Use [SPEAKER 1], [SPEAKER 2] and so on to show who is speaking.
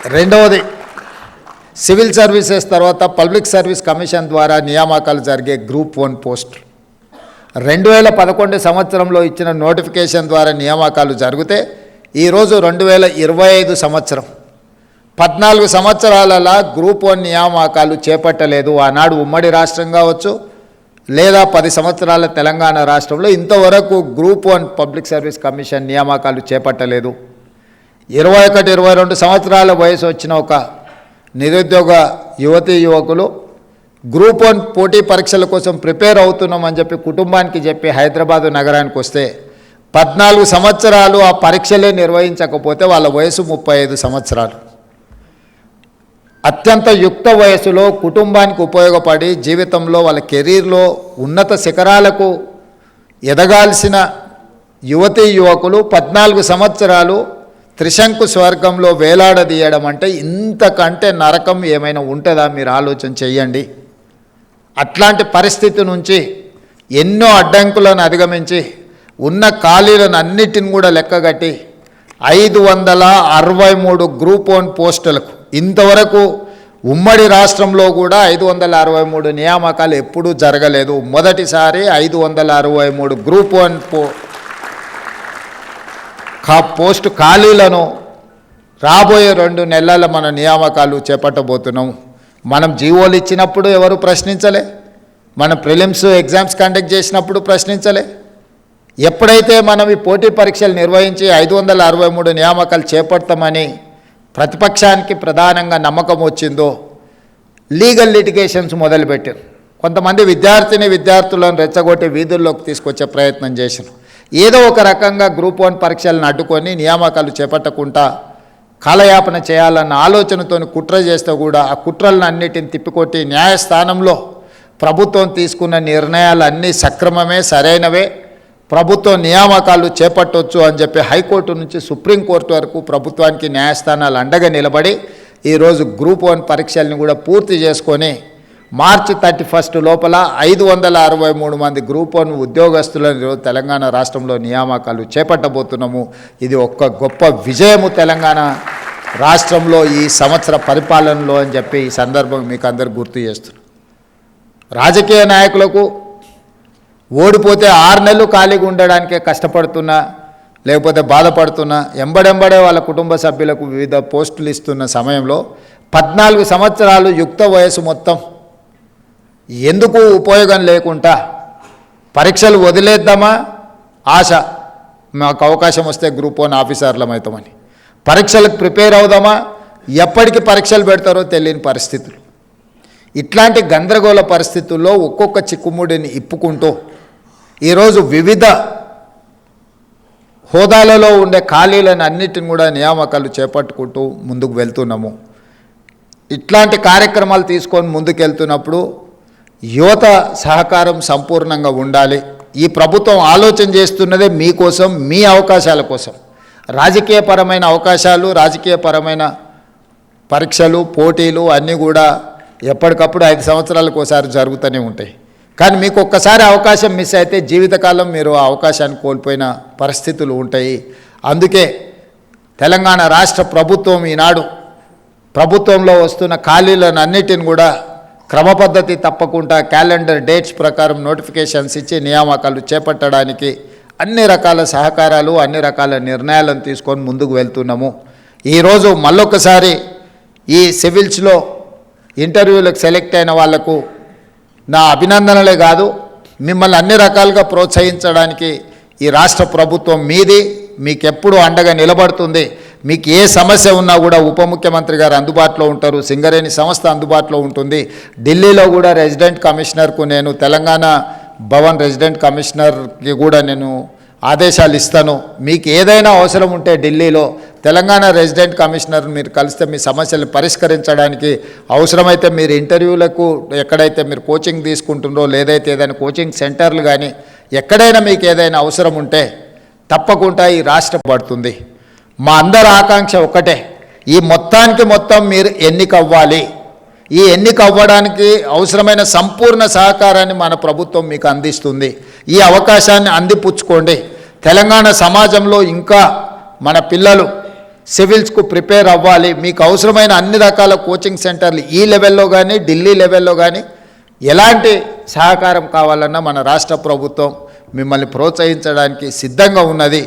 [SPEAKER 1] రెండవది, civil services తర్వాత public service commission ద్వారా నియామకాలు జరిగే గ్రూప్ 1 పోస్టులు 2011 సంవత్సరంలో ఇచ్చిన నోటిఫికేషన్ ద్వారా నియామకాలు జరిగితే ఈరోజు 2025 సంవత్సరం 14 సంవత్సరాలలో గ్రూప్ 1 నియామకాలు చేపట్టలేదు. ఆనాడు ఉమ్మడి రాష్ట్రం కావచ్చు లేదా 10 సంవత్సరాల తెలంగాణ రాష్ట్రంలో ఇంతవరకు గ్రూప్ 1 పబ్లిక్ సర్వీస్ కమిషన్ నియామకాలు చేపట్టలేదు. 21-22 సంవత్సరాల వయసు వచ్చిన ఒక నిరుద్యోగ యువతీ యువకులు గ్రూప్ 1 పోటీ పరీక్షల కోసం ప్రిపేర్ అవుతున్నామని చెప్పి కుటుంబానికి చెప్పి హైదరాబాదు నగరానికి వస్తే 14 సంవత్సరాలు ఆ పరీక్షలే నిర్వహించకపోతే వాళ్ళ వయసు 35 సంవత్సరాలు. అత్యంత యుక్త వయసులో కుటుంబానికి ఉపయోగపడి జీవితంలో వాళ్ళ కెరీర్లో ఉన్నత శిఖరాలకు ఎదగాల్సిన యువతీ యువకులు 14 సంవత్సరాలు త్రిశంకు స్వర్గంలో వేలాడదీయడం అంటే ఇంతకంటే నరకం ఏమైనా ఉంటుందా? మీరు ఆలోచన చేయండి. అట్లాంటి పరిస్థితి నుంచి ఎన్నో అడ్డంకులను అధిగమించి ఉన్న ఖాళీలను అన్నిటిని కూడా లెక్కగట్టి 563 గ్రూప్ 1 పోస్టులకు ఇంతవరకు ఉమ్మడి రాష్ట్రంలో కూడా 563 నియామకాలు ఎప్పుడూ జరగలేదు. మొదటిసారి 563 గ్రూప్ 1 పోస్టు ఖాళీలను రాబోయే 2 నెలల మన నియామకాలు చేపట్టబోతున్నాం. మనం జీవోలు ఇచ్చినప్పుడు ఎవరు ప్రశ్నించలే, మన ప్రిలిమ్స్ ఎగ్జామ్స్ కండక్ట్ చేసినప్పుడు ప్రశ్నించలే. ఎప్పుడైతే మనం ఈ పోటీ పరీక్షలు నిర్వహించి 563 నియామకాలు చేపడతామని ప్రతిపక్షానికి ప్రధానంగా నమ్మకం వచ్చిందో లీగల్ లిటిగేషన్స్ మొదలుపెట్టారు. కొంతమంది విద్యార్థులను రెచ్చగొట్టి వీధుల్లోకి తీసుకొచ్చే ప్రయత్నం చేశారు. ఏదో ఒక రకంగా గ్రూప్ 1 పరీక్షలను అడ్డుకొని నియామకాలు చేపట్టకుండా కాలయాపన చేయాలన్న ఆలోచనతో కుట్ర చేస్తే కూడా ఆ కుట్రలను అన్నిటిని తిప్పికొట్టి న్యాయస్థానంలో ప్రభుత్వం తీసుకున్న నిర్ణయాలు అన్నీ సక్రమమే, సరైనవే, ప్రభుత్వం నియామకాలు చేపట్టవచ్చు అని చెప్పి హైకోర్టు నుంచి సుప్రీంకోర్టు వరకు ప్రభుత్వానికి న్యాయస్థానాలు అండగా నిలబడి ఈరోజు గ్రూప్ 1 పరీక్షల్ని కూడా పూర్తి చేసుకొని మార్చి 31 లోపల 563 మంది గ్రూప్ 1 ఉద్యోగస్తులను తెలంగాణ రాష్ట్రంలో నియామకాలు చేపట్టబోతున్నాము. ఇది ఒక గొప్ప విజయము తెలంగాణ రాష్ట్రంలో ఈ సంవత్సర పరిపాలనలో అని చెప్పి ఈ సందర్భం మీకు అందరు గుర్తు చేస్తున్నాను. రాజకీయ నాయకులకు ఓడిపోతే 6 నెలలు ఖాళీగా ఉండడానికే కష్టపడుతున్నా లేకపోతే బాధపడుతున్నా ఎంబడెంబడే వాళ్ళ కుటుంబ సభ్యులకు వివిధ పోస్టులు ఇస్తున్న సమయంలో 14 సంవత్సరాలు యుక్త వయసు మొత్తం ఎందుకు ఉపయోగం లేకుండా పరీక్షలు వదిలేద్దామా, ఆశ మాకు అవకాశం వస్తే గ్రూప్ 1 ఆఫీసర్లం అవుతామని, పరీక్షలకు ప్రిపేర్ అవుదామా, ఎప్పటికి పరీక్షలు పెడతారో తెలియని పరిస్థితులు. ఇట్లాంటి గందరగోళ పరిస్థితుల్లో ఒక్కొక్క చిక్కుముడిని ఇప్పుకుంటూ ఈరోజు వివిధ హోదాలలో ఉండే ఖాళీలను అన్నిటిని కూడా నియామకాలు చేపట్టుకుంటూ ముందుకు వెళ్తున్నాము. ఇట్లాంటి కార్యక్రమాలు తీసుకొని ముందుకు వెళ్తున్నప్పుడు యువత సహకారం సంపూర్ణంగా ఉండాలి. ఈ ప్రభుత్వం ఆలోచన చేస్తున్నదే మీకోసం, మీ అవకాశాల కోసం. రాజకీయపరమైన అవకాశాలు, రాజకీయపరమైన పరీక్షలు, పోటీలు అన్నీ కూడా ఎప్పటికప్పుడు 5 సంవత్సరాలకు ఒకసారి జరుగుతూనే ఉంటాయి. కానీ మీకు ఒక్కసారి అవకాశం మిస్ అయితే జీవితకాలం మీరు ఆ అవకాశాన్ని కోల్పోయిన పరిస్థితులు ఉంటాయి. అందుకే తెలంగాణ రాష్ట్ర ప్రభుత్వం ఈనాడు ప్రభుత్వంలో వస్తున్న ఖాళీలను అన్నిటిని కూడా క్రమపద్ధతి తప్పకుండా క్యాలెండర్ డేట్స్ ప్రకారం నోటిఫికేషన్స్ ఇచ్చి నియామకాలు చేపట్టడానికి అన్ని రకాల సహకారాలు, అన్ని రకాల నిర్ణయాలను తీసుకొని ముందుకు వెళ్తున్నాము. ఈరోజు మళ్ళొకసారి ఈ సివిల్స్లో ఇంటర్వ్యూలకు సెలెక్ట్ అయిన వాళ్లకు నా అభినందనలే కాదు, మిమ్మల్ని అన్ని రకాలుగా ప్రోత్సహించడానికి ఈ రాష్ట్ర ప్రభుత్వం మీది, మీకెప్పుడు అండగా నిలబడుతుంది. మీకు ఏ సమస్య ఉన్నా కూడా ఉప ముఖ్యమంత్రి గారు అందుబాటులో ఉంటారు, సింగరేణి సంస్థ అందుబాటులో ఉంటుంది. ఢిల్లీలో కూడా రెసిడెంట్ కమిషనర్కు నేను తెలంగాణ భవన్ రెసిడెంట్ కమిషనర్కి కూడా నేను ఆదేశాలు ఇస్తాను. మీకు ఏదైనా అవసరం ఉంటే ఢిల్లీలో తెలంగాణ రెసిడెంట్ కమిషనర్ మీరు కలిస్తే మీ సమస్యలు పరిష్కరించడానికి, అవసరమైతే మీరు ఇంటర్వ్యూలకు ఎక్కడైతే మీరు కోచింగ్ తీసుకుంటుందో లేదైతే ఏదైనా కోచింగ్ సెంటర్లు కానీ ఎక్కడైనా మీకు ఏదైనా అవసరం ఉంటే తప్పకుండా ఈ రాష్ట్రం పడుతుంది. మా అందరి ఆకాంక్ష ఒక్కటే, ఈ మొత్తానికి మొత్తం మీరు ఎన్నిక అవ్వాలి. ఈ ఎన్నిక అవ్వడానికి అవసరమైన సంపూర్ణ సహకారాన్ని మన ప్రభుత్వం మీకు అందిస్తుంది. ఈ అవకాశాన్ని అందిపుచ్చుకోండి. తెలంగాణ సమాజంలో ఇంకా మన పిల్లలు సివిల్స్కు ప్రిపేర్ అవ్వాలి, మీకు అవసరమైన అన్ని రకాల కోచింగ్ సెంటర్లు ఈ లెవెల్లో కానీ ఢిల్లీ లెవెల్లో కానీ ఎలాంటి సహకారం కావాలన్నా మన రాష్ట్ర ప్రభుత్వం మిమ్మల్ని ప్రోత్సహించడానికి సిద్ధంగా ఉన్నది.